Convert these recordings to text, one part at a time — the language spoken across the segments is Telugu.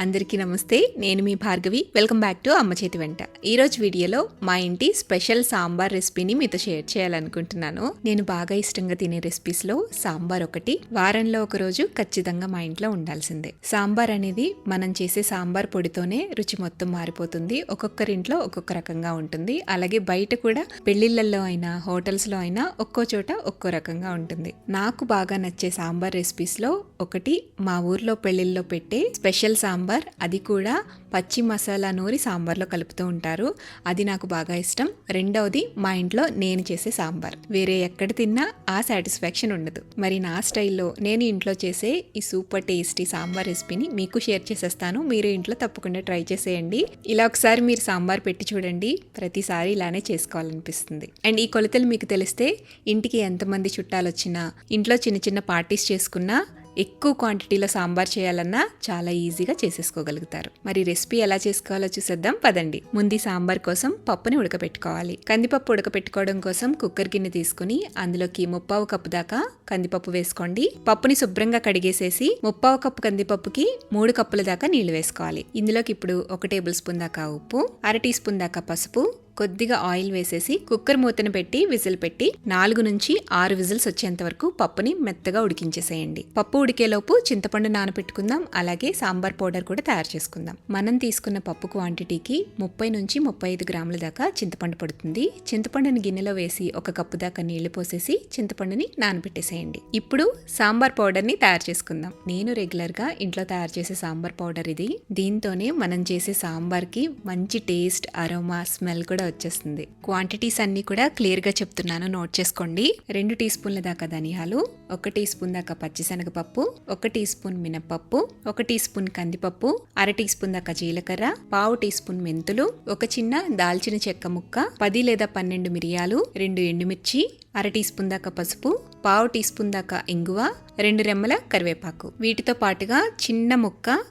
అందరికీ నమస్తే. నేను మీ భార్గవి. వెల్కమ్ బ్యాక్ టు అమ్మ చేతి వెంట. ఈరోజు వీడియోలో మా ఇంటి స్పెషల్ సాంబార్ రెసిపీని మీతో షేర్ చేయాలనుకుంటున్నాను. నేను బాగా ఇష్టంగా తినే రెసిపీస్లో సాంబార్ ఒకటి. వారంలో ఒక రోజు ఖచ్చితంగా మా ఇంట్లో ఉండాల్సిందే. సాంబార్ అనేది మనం చేసే సాంబార్ పొడితోనే రుచి మొత్తం మారిపోతుంది. ఒక్కొక్కరింట్లో ఒక్కొక్క రకంగా ఉంటుంది. అలాగే బయట కూడా పెళ్లిళ్లలో అయినా హోటల్స్లో అయినా ఒక్కో చోట ఒక్కో రకంగా ఉంటుంది. నాకు బాగా నచ్చే సాంబార్ రెసిపీస్లో ఒకటి మా ఊర్లో పెళ్లిళ్ళలో పెట్టే స్పెషల్ సాంబార్. అది కూడా పచ్చి మసాలా నూరి సాంబార్లో కలుపుతూ ఉంటారు. అది నాకు బాగా ఇష్టం. రెండవది మా ఇంట్లో నేను చేసే సాంబార్. వేరే ఎక్కడ తిన్నా ఆ సాటిస్ఫాక్షన్ ఉండదు. మరి నా స్టైల్లో నేను ఇంట్లో చేసే ఈ సూపర్ టేస్టీ సాంబార్ రెసిపీని మీకు షేర్ చేసేస్తాను. మీరు ఇంట్లో తప్పకుండా ట్రై చేసేయండి. ఇలా ఒకసారి మీరు సాంబార్ పెట్టి చూడండి. ప్రతిసారి ఇలానే చేసుకోవాలనిపిస్తుంది. అండ్ ఈ కొలతలు మీకు తెలిస్తే ఇంటికి ఎంతమంది చుట్టాలు వచ్చినా, ఇంట్లో చిన్న చిన్న పార్టీస్ చేసుకున్నా, ఎక్కువ క్వాంటిటీలో సాంబార్ చేయాలన్నా చాలా ఈజీగా చేసేసుకోగలుగుతారు. మరి రెసిపీ ఎలా చేసుకోవాలో చూసేద్దాం పదండి. ముందు సాంబార్ కోసం పప్పుని ఉడకపెట్టుకోవాలి. కందిపప్పు ఉడకపెట్టుకోవడం కోసం కుక్కర్ గిన్నె తీసుకుని అందులోకి 1/4 కప్పు దాకా కందిపప్పు వేసుకోండి. పప్పుని శుభ్రంగా కడిగేసేసి 1/4 కప్పు కందిపప్పుకి 3 కప్పుల దాకా నీళ్లు వేసుకోవాలి. ఇందులోకి ఇప్పుడు 1 టేబుల్ స్పూన్ దాకా ఉప్పు, 1/2 టీ స్పూన్ దాకా పసుపు, కొద్దిగా ఆయిల్ వేసేసి కుక్కర్ మూతను పెట్టి విజిల్ పెట్టి 4 నుంచి 6 విజిల్స్ వచ్చేంత వరకు పప్పుని మెత్తగా ఉడికించేసేయండి. పప్పు ఉడికేలోపు చింతపండు నానబెట్టుకుందాం. అలాగే సాంబార్ పౌడర్ కూడా తయారు చేసుకుందాం. మనం తీసుకున్న పప్పు క్వాంటిటీకి 30 నుంచి 35 గ్రాముల దాకా చింతపండు పడుతుంది. చింతపండుని గిన్నెలో వేసి 1 కప్పు దాకా నీళ్లు పోసేసి చింతపండుని నానబెట్టేసేయండి. ఇప్పుడు సాంబార్ పౌడర్ని తయారు చేసుకుందాం. నేను రెగ్యులర్ గా ఇంట్లో తయారు చేసే సాంబార్ పౌడర్ ఇది. దీంతోనే మనం చేసే సాంబార్ కి మంచి టేస్ట్, అరోమా, స్మెల్ కూడా వచ్చేస్తుంది. క్వాంటిటీస్ అన్ని కూడా క్లియర్ గా చెప్తున్నాను, నోట్ చేసుకోండి. 2 టీ స్పూన్ల దాకా ధనియాలు, 1 టీ స్పూన్ దాకా పచ్చిశనగపప్పు, 1 టీ స్పూన్ మినపప్పు, 1 టీ స్పూన్ కందిపప్పు, 1/2 టీ స్పూన్ దాకా జీలకర్ర, 1/4 టీ స్పూన్ మెంతులు, ఒక చిన్న దాల్చిన చెక్క ముక్క, 10 లేదా 12 మిరియాలు, 2 ఎండుమిర్చి, 1/2 టీ స్పూన్ దాకా పసుపు, 1/4 టీ స్పూన్ దాకా ఇంగువ, 2 రెమ్మల కరివేపాకు. వీటితో పాటుగా చిన్న ముక్క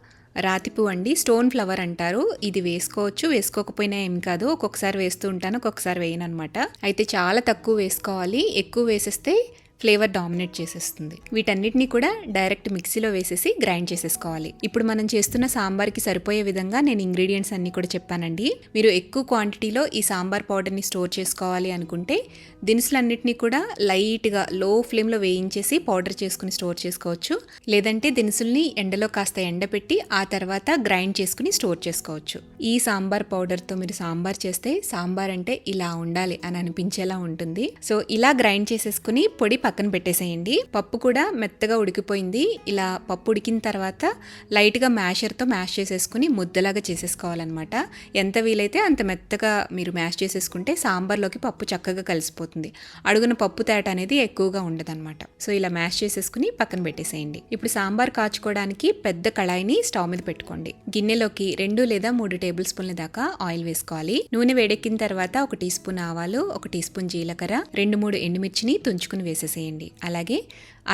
రాతిపూ అండి, స్టోన్ ఫ్లవర్ అంటారు. ఇది వేసుకోవచ్చు, వేసుకోకపోయినా ఏం కాదు. ఒక్కొక్కసారి వేస్తూ ఉంటాను, ఒక్కొక్కసారి వేయను అనమాట. అయితే చాలా తక్కువ వేసుకోవాలి. ఎక్కువ వేసేస్తే ఫ్లేవర్ డామినేట్ చేసేస్తుంది. వీటన్నిటిని కూడా డైరెక్ట్ మిక్సీలో వేసేసి గ్రైండ్ చేసేసుకోవాలి. ఇప్పుడు మనం చేస్తున్న సాంబార్కి సరిపోయే విధంగా నేను ఇంగ్రీడియంట్స్ అన్ని కూడా చెప్పానండి. మీరు ఎక్కువ క్వాంటిటీలో ఈ సాంబార్ పౌడర్ని స్టోర్ చేసుకోవాలి అనుకుంటే దినుసులన్నిటినీ కూడా లైట్గా లో ఫ్లేమ్లో వేయించేసి పౌడర్ చేసుకుని స్టోర్ చేసుకోవచ్చు. లేదంటే దినుసుల్ని ఎండలో కాస్త ఎండపెట్టి ఆ తర్వాత గ్రైండ్ చేసుకుని స్టోర్ చేసుకోవచ్చు. ఈ సాంబార్ పౌడర్తో మీరు సాంబార్ చేస్తే సాంబార్ అంటే ఇలా ఉండాలి అని అనిపించేలా ఉంటుంది. సో ఇలా గ్రైండ్ చేసేసుకుని పొడి పక్కన పెట్టేసేయండి. పప్పు కూడా మెత్తగా ఉడికిపోయింది. ఇలా పప్పు ఉడికిన తర్వాత లైట్గా మ్యాషర్తో మ్యాష్ చేసేసుకుని ముద్దలాగా చేసేసుకోవాలన్నమాట. ఎంత వీలైతే అంత మెత్తగా మీరు మ్యాష్ చేసేసుకుంటే సాంబార్లోకి పప్పు చక్కగా కలిసిపోతుంది. అడుగున పప్పు తేట అనేది ఎక్కువగా ఉండదన్నమాట. సో ఇలా మ్యాష్ చేసేసుకుని పక్కన పెట్టేసేయండి. ఇప్పుడు సాంబార్ కాచుకోవడానికి పెద్ద కళాయిని స్టవ్ మీద పెట్టుకోండి. గిన్నెలోకి 2 లేదా 3 టేబుల్ స్పూన్ల దాకా ఆయిల్ వేసుకోవాలి. నూనె వేడెక్కిన తర్వాత 1 టీ స్పూన్ ఆవాలు, 1 టీ స్పూన్ జీలకర్ర, 2-3 ఎండుమిర్చిని తుంచుకుని వేసేసేయండి. అలాగే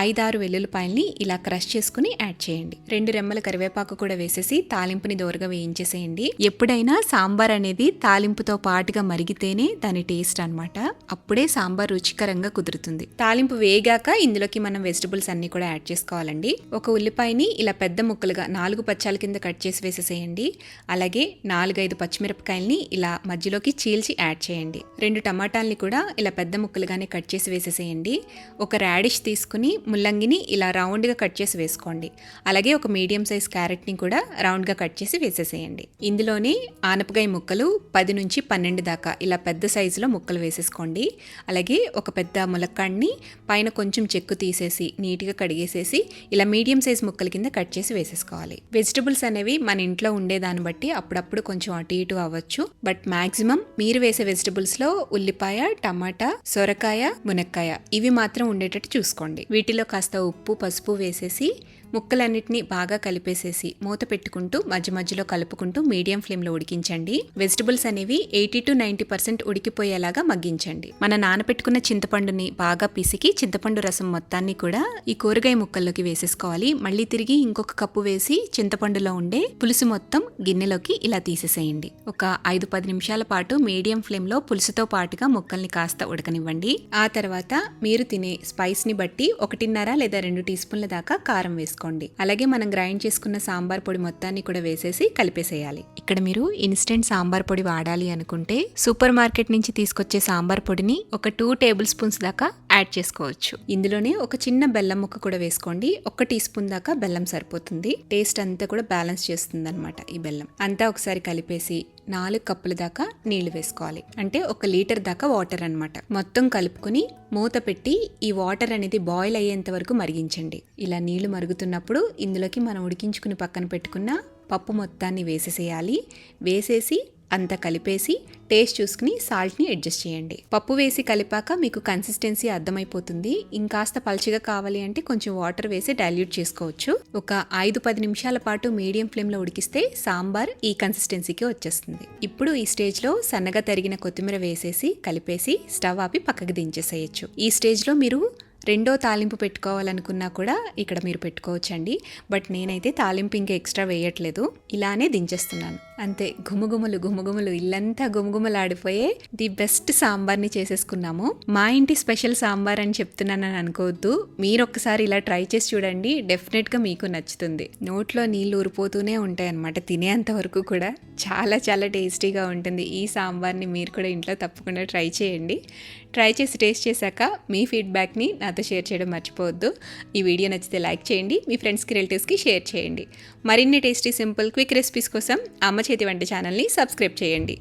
5-6 వెల్లుల్లిపాయల్ని ఇలా క్రష్ చేసుకుని యాడ్ చేయండి. 2 రెమ్మల కరివేపాకు కూడా వేసేసి తాలింపుని దోరగా వేయించేసేయండి. ఎప్పుడైనా సాంబార్ అనేది తాలింపుతో పాటుగా మరిగితేనే దాని టేస్ట్ అన్నమాట. అప్పుడే సాంబార్ రుచికరంగా కుదురుతుంది. తాలింపు వేగాక ఇందులోకి మనం వెజిటబుల్స్ అన్ని కూడా యాడ్ చేసుకోవాలండి. 1 ఉల్లిపాయని ఇలా పెద్ద ముక్కలుగా 4 పచ్చాల కింద కట్ చేసి వేసేసేయండి. అలాగే 4-5 పచ్చిమిరపకాయల్ని ఇలా మధ్యలోకి చీల్చి యాడ్ చేయండి. 2 టమాటాల్ని కూడా ఇలా పెద్ద ముక్కలుగానే కట్ చేసి వేసేసేయండి. 1 రాడిష్ తీసుకుని ముల్లంగిని ఇలా రౌండ్గా కట్ చేసి వేసుకోండి. అలాగే 1 మీడియం సైజ్ క్యారెట్ని కూడా రౌండ్గా కట్ చేసి వేసేసేయండి. ఇందులోనే ఆనపకాయ ముక్కలు 10 నుంచి 12 దాకా ఇలా పెద్ద సైజులో ముక్కలు వేసేసుకోండి. అలాగే 1 పెద్ద ములక్కాడిని పైన కొంచెం చెక్కు తీసేసి నీట్గా కడిగేసేసి ఇలా మీడియం సైజ్ ముక్కల కింద కట్ చేసి వేసేసుకోవాలి. వెజిటబుల్స్ అనేవి మన ఇంట్లో ఉండేదాన్ని బట్టి అప్పుడప్పుడు కొంచెం అటు ఇటు అవ్వచ్చు. బట్ మాక్సిమం మీరు వేసే వెజిటబుల్స్లో ఉల్లిపాయ, టమాటా, సొరకాయ, మునక్కాయ ఇవి మాత్రం ఉండేటట్టు చూసుకోండి. వీటిలో కాస్త ఉప్పు, పసుపు వేసేసి ముక్కలన్నిటిని బాగా కలిపేసేసి మూత పెట్టుకుంటూ మధ్య మధ్యలో కలుపుకుంటూ మీడియం ఫ్లేమ్లో ఉడికించండి. వెజిటబుల్స్ అనేవి 80 to 90% ఉడికిపోయేలాగా మగ్గించండి. మన నానపెట్టుకున్న చింతపండుని బాగా పిసికి చింతపండు రసం మొత్తాన్ని కూడా ఈ కూరగాయ ముక్కల్లోకి వేసేసుకోవాలి. మళ్ళీ తిరిగి ఇంకొక కప్పు వేసి చింతపండులో ఉండే పులుసు మొత్తం గిన్నెలోకి ఇలా తీసేసేయండి. ఒక 5-10 నిమిషాల పాటు మీడియం ఫ్లేమ్లో పులుసుతో పాటుగా ముక్కల్ని కాస్త ఉడకనివ్వండి. ఆ తర్వాత మీరు తినే స్పైస్ని బట్టి 1.5 లేదా 2 టీ స్పూన్ల దాకా కారం వేసుకోండి. వేసుకోండి. అలాగే మనం గ్రైండ్ చేసుకున్న సాంబార్ పొడి మొత్తాన్ని కూడా వేసేసి కలిపేసేయాలి. ఇక్కడ మీరు ఇన్స్టెంట్ సాంబార్ పొడి వాడాలి అనుకుంటే సూపర్ మార్కెట్ నుంచి తీసుకొచ్చే సాంబార్ పొడిని ఒక 2 టేబుల్ స్పూన్స్ దాకా యాడ్ చేసుకోవచ్చు. ఇందులోనే ఒక చిన్న బెల్లం ముక్క కూడా వేసుకోండి. 1 టీ స్పూన్ దాకా బెల్లం సరిపోతుంది. టేస్ట్ అంతా కూడా బ్యాలెన్స్ చేస్తుంది అనమాట ఈ బెల్లం. అంతా ఒకసారి కలిపేసి 4 కప్పుల దాకా నీళ్లు వేసుకోవాలి. అంటే 1 లీటర్ దాకా వాటర్ అన్నమాట. మొత్తం కలుపుకొని మూత పెట్టి ఈ వాటర్ అనేది బాయిల్ అయ్యేంత వరకు మరిగించండి. ఇలా నీళ్లు మరుగుతున్నప్పుడు ఇందులోకి మనం ఉడికించుకుని పక్కన పెట్టుకున్న పప్పు మొత్తాన్ని వేసేసేయాలి. వేసేసి అంతా కలిపేసి టేస్ట్ చూసుకుని సాల్ట్ని అడ్జస్ట్ చేయండి. పప్పు వేసి కలిపాక మీకు కన్సిస్టెన్సీ అర్థమైపోతుంది. ఇంకాస్త పల్చగా కావాలి అంటే కొంచెం వాటర్ వేసి డైల్యూట్ చేసుకోవచ్చు. ఒక 5-10 నిమిషాల పాటు మీడియం ఫ్లేమ్లో ఉడికిస్తే సాంబార్ ఈ కన్సిస్టెన్సీకి వచ్చేస్తుంది. ఇప్పుడు ఈ స్టేజ్లో సన్నగా తరిగిన కొత్తిమీర వేసేసి కలిపేసి స్టవ్ ఆపి పక్కకి దించేసేయచ్చు. ఈ స్టేజ్లో మీరు రెండో తాలింపు పెట్టుకోవాలనుకున్నా కూడా ఇక్కడ మీరు పెట్టుకోవచ్చండి. బట్ నేనైతే తాలింపు ఇంకా ఎక్స్ట్రా వేయట్లేదు, ఇలానే దించేస్తున్నాను అంతే. గుమగుమలు ఇల్లంతా గుమగుమలాడిపోయే ది బెస్ట్ సాంబార్ని చేసేసుకున్నాము. మా ఇంటి స్పెషల్ సాంబార్ అని చెప్తున్నానని అనుకోవద్దు, మీరు ఒక్కసారి ఇలా ట్రై చేసి చూడండి, డెఫినెట్గా మీకు నచ్చుతుంది. నోట్లో నీళ్ళు ఊరిపోతూనే ఉంటాయి అన్నమాట తినేంత వరకు కూడా. చాలా చాలా టేస్టీగా ఉంటుంది. ఈ సాంబార్ని మీరు కూడా ఇంట్లో తప్పకుండా ట్రై చేయండి. ట్రై చేసి టేస్ట్ చేశాక మీ ఫీడ్బ్యాక్ని నాతో షేర్ చేయడం మర్చిపోవద్దు. ఈ వీడియో నచ్చితే లైక్ చేయండి, మీ ఫ్రెండ్స్కి రిలేటివ్స్కి షేర్ చేయండి. మరిన్ని టేస్టీ సింపుల్ క్విక్ రెసిపీస్ కోసం అమ్మ చేతి వంట ఛానల్ని సబ్స్క్రైబ్ చేయండి.